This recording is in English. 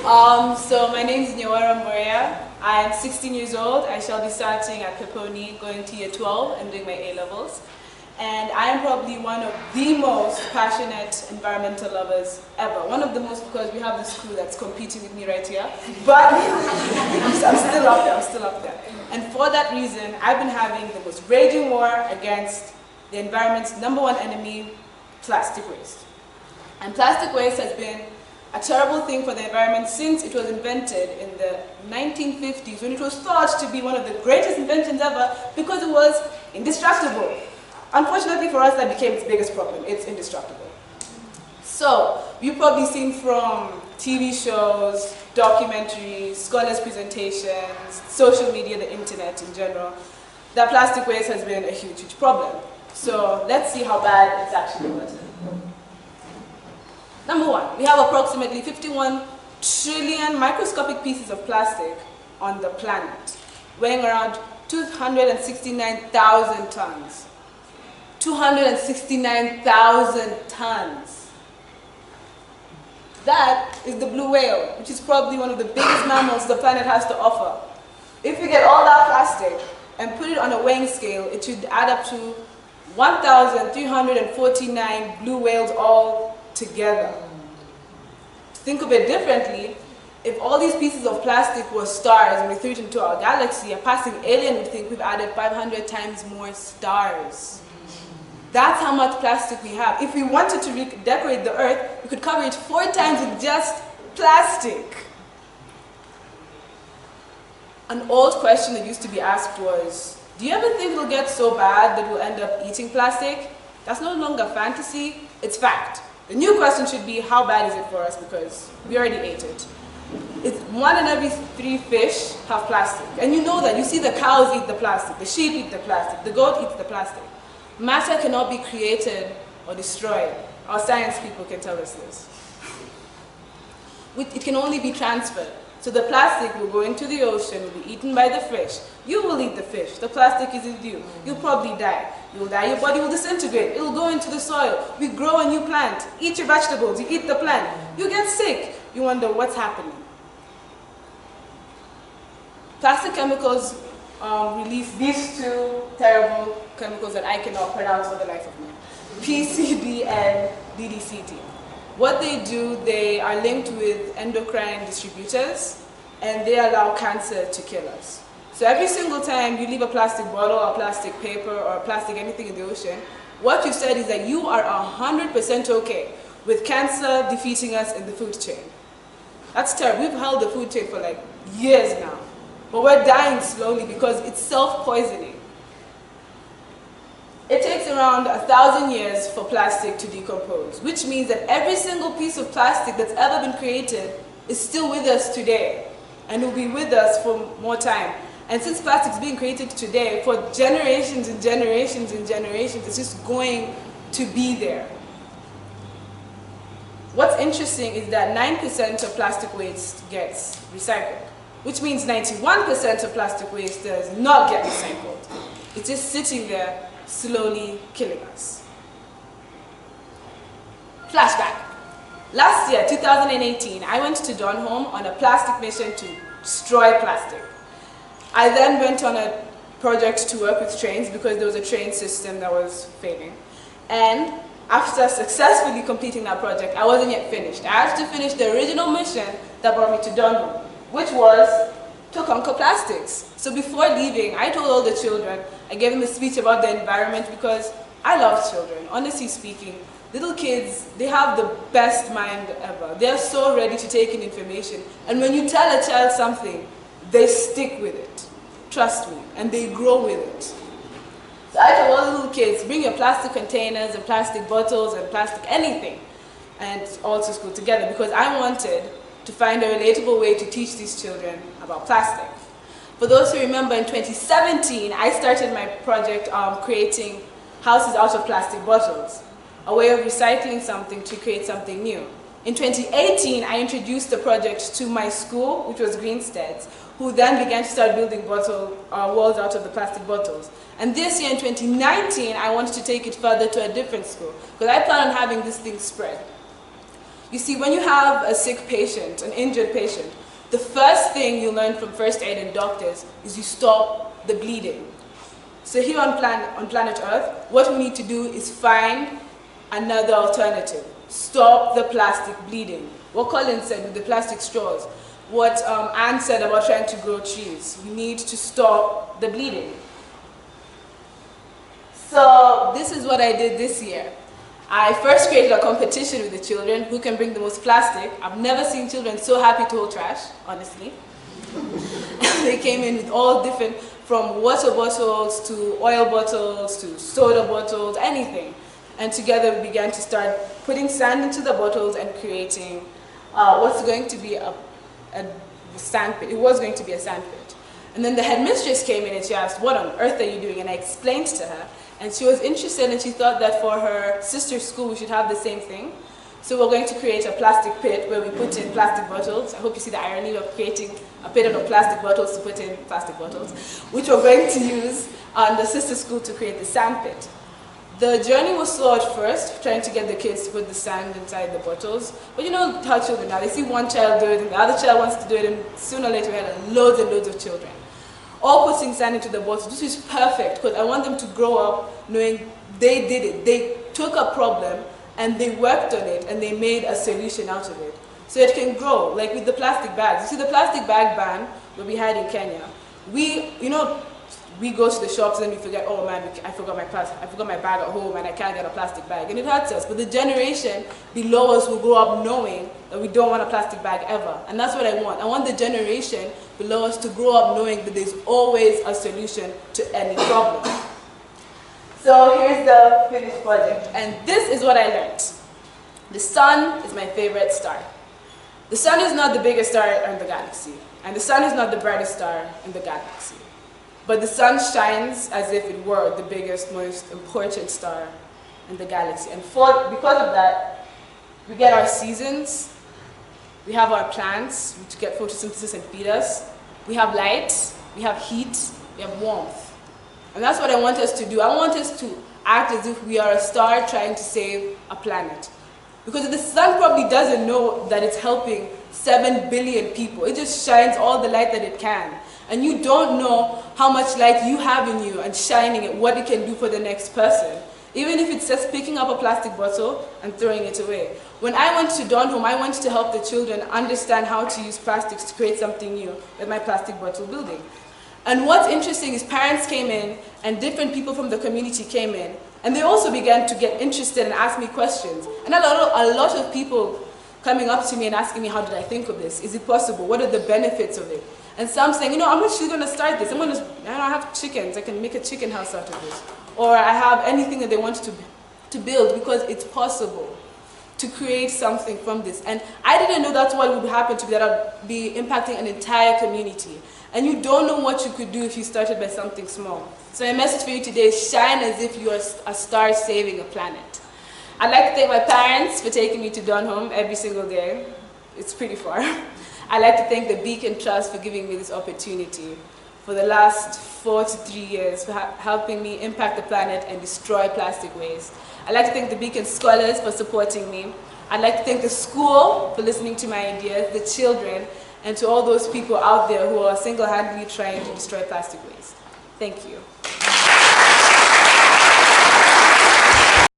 So my name is Nyawira, Mburia. I am 16 years old. I shall be starting at Peponi, going to year 12 and doing my A-levels. And I am probably one of the most passionate environmental lovers ever. One of the most, because we have this crew that's competing with me right here. But I'm still up there. And for that reason, I've been having the most raging war against the environment's #1 enemy, plastic waste. And plastic waste has been a terrible thing for the environment since it was invented in the 1950s, when it was thought to be one of the greatest inventions ever because it was indestructible. Unfortunately for us, that became its biggest problem. It's indestructible. So, you've probably seen from TV shows, documentaries, scholars' presentations, social media, the internet in general, that plastic waste has been a huge, huge problem. So, let's see how bad it's actually gotten. #1, we have approximately 51 trillion microscopic pieces of plastic on the planet, weighing around 269,000 tons. 269,000 tons. That is the blue whale, which is probably one of the biggest mammals the planet has to offer. If you get all that plastic and put it on a weighing scale, it should add up to 1,349 blue whales all together. Think of it differently. If all these pieces of plastic were stars and we threw it into our galaxy, a passing alien would think we've added 500 times more stars. That's how much plastic we have. If we wanted to decorate the Earth, we could cover it 4 times with just plastic. An old question that used to be asked was, do you ever think it'll get so bad that we'll end up eating plastic? That's no longer fantasy, it's fact. The new question should be, how bad is it for us, because we already ate it. It's 1 in every 3 fish have plastic. And you know that. You see the cows eat the plastic, the sheep eat the plastic, the goat eats the plastic. Matter cannot be created or destroyed. Our science people can tell us this. It can only be transferred. So the plastic will go into the ocean, will be eaten by the fish. You will eat the fish. The plastic is in you. You'll probably die. You'll die, your body will disintegrate. It will go into the soil. We grow a new plant. Eat your vegetables, you eat the plant. You get sick. You wonder what's happening. Plastic chemicals release these 2 terrible chemicals that I cannot pronounce for the life of me. PCB and DDCT. What they do, they are linked with endocrine distributors and they allow cancer to kill us. So every single time you leave a plastic bottle or plastic paper or plastic anything in the ocean, what you said is that you are 100% okay with cancer defeating us in the food chain. That's terrible. We've held the food chain for like years now. But we're dying slowly because it's self-poisoning. It takes around 1,000 years for plastic to decompose, which means that every single piece of plastic that's ever been created is still with us today and will be with us for more time. And since plastic is being created today, for generations and generations and generations, it's just going to be there. What's interesting is that 9% of plastic waste gets recycled, which means 91% of plastic waste does not get recycled. It's just sitting there, slowly killing us. Flashback. Last year, 2018, I went to Donholm on a plastic mission to destroy plastic. I then went on a project to work with trains because there was a train system that was failing. And after successfully completing that project, I wasn't yet finished. I had to finish the original mission that brought me to Donholm, which was to conquer plastics. So before leaving, I told all the children, I gave them a speech about the environment because I love children. Honestly speaking, little kids, they have the best mind ever. They're so ready to take in information. And when you tell a child something, they stick with it. Trust me. And they grow with it. So I told all the little kids, bring your plastic containers and plastic bottles and plastic anything and all to school together because I wanted to find a relatable way to teach these children about plastic. For those who remember, in 2017, I started my project creating houses out of plastic bottles, a way of recycling something to create something new. In 2018, I introduced the project to my school, which was Greenstead's, who then began to start building walls out of the plastic bottles. And this year, in 2019, I wanted to take it further to a different school, because I plan on having this thing spread. You see, when you have a sick patient, an injured patient, the first thing you learn from first aid and doctors is you stop the bleeding. So here on planet Earth, what we need to do is find another alternative. Stop the plastic bleeding. What Colin said with the plastic straws, what Anne said about trying to grow trees. We need to stop the bleeding. So this is what I did this year. I first created a competition with the children, who can bring the most plastic. I've never seen children so happy to hold trash, honestly. They came in with all different, from water bottles to oil bottles to soda bottles, anything. And together we began to start putting sand into the bottles and creating what's going to be a sand pit. It was going to be a sand pit. And then the headmistress came in and she asked, "What on earth are you doing?" And I explained to her. And she was interested and she thought that for her sister's school we should have the same thing. So we're going to create a plastic pit where we put in plastic bottles. I hope you see the irony of creating a pit of plastic bottles to put in plastic bottles, which we're going to use on the sister school to create the sand pit. The journey was slow at first, trying to get the kids to put the sand inside the bottles. But you know how children are. They see one child do it and the other child wants to do it, and sooner or later we had loads and loads of children all putting sand into the bottles. This is perfect because I want them to grow up knowing they did it. They took a problem and they worked on it and they made a solution out of it. So it can grow, like with the plastic bags. You see the plastic bag ban that we had in Kenya. We go to the shops and we forget, oh man, I forgot my bag at home and I can't get a plastic bag. And it hurts us. But the generation below us will grow up knowing that we don't want a plastic bag ever. And that's what I want. I want the generation below us to grow up knowing that there's always a solution to any problem. So here's the finished project. And this is what I learned. The sun is my favorite star. The sun is not the biggest star in the galaxy. And the sun is not the brightest star in the galaxy. But the sun shines as if it were the biggest, most important star in the galaxy. And because of that, we get our seasons, we have our plants, which get photosynthesis and feed us. We have light, we have heat, we have warmth. And that's what I want us to do. I want us to act as if we are a star trying to save a planet. Because the sun probably doesn't know that it's helping 7 billion people. It just shines all the light that it can. And you don't know how much light you have in you and shining it, what it can do for the next person. Even if it's just picking up a plastic bottle and throwing it away. When I went to Dawn Home, I went to help the children understand how to use plastics to create something new with my plastic bottle building. And what's interesting is parents came in and different people from the community came in and they also began to get interested and ask me questions. And a lot of people coming up to me and asking me, how did I think of this? Is it possible? What are the benefits of it? And some saying, you know, I'm actually going to start this. I have chickens. I can make a chicken house out of this. Or I have anything that they want to build because it's possible to create something from this. And I didn't know that's what would happen to me, that I'd be impacting an entire community. And you don't know what you could do if you started by something small. So my message for you today is shine as if you are a star saving a planet. I'd like to thank my parents for taking me to Dawn Home every single day. It's pretty far. I'd like to thank the Beacon Trust for giving me this opportunity for the last 4 to 3 years, for helping me impact the planet and destroy plastic waste. I'd like to thank the Beacon Scholars for supporting me. I'd like to thank the school for listening to my ideas, the children, and to all those people out there who are single-handedly trying to destroy plastic waste. Thank you.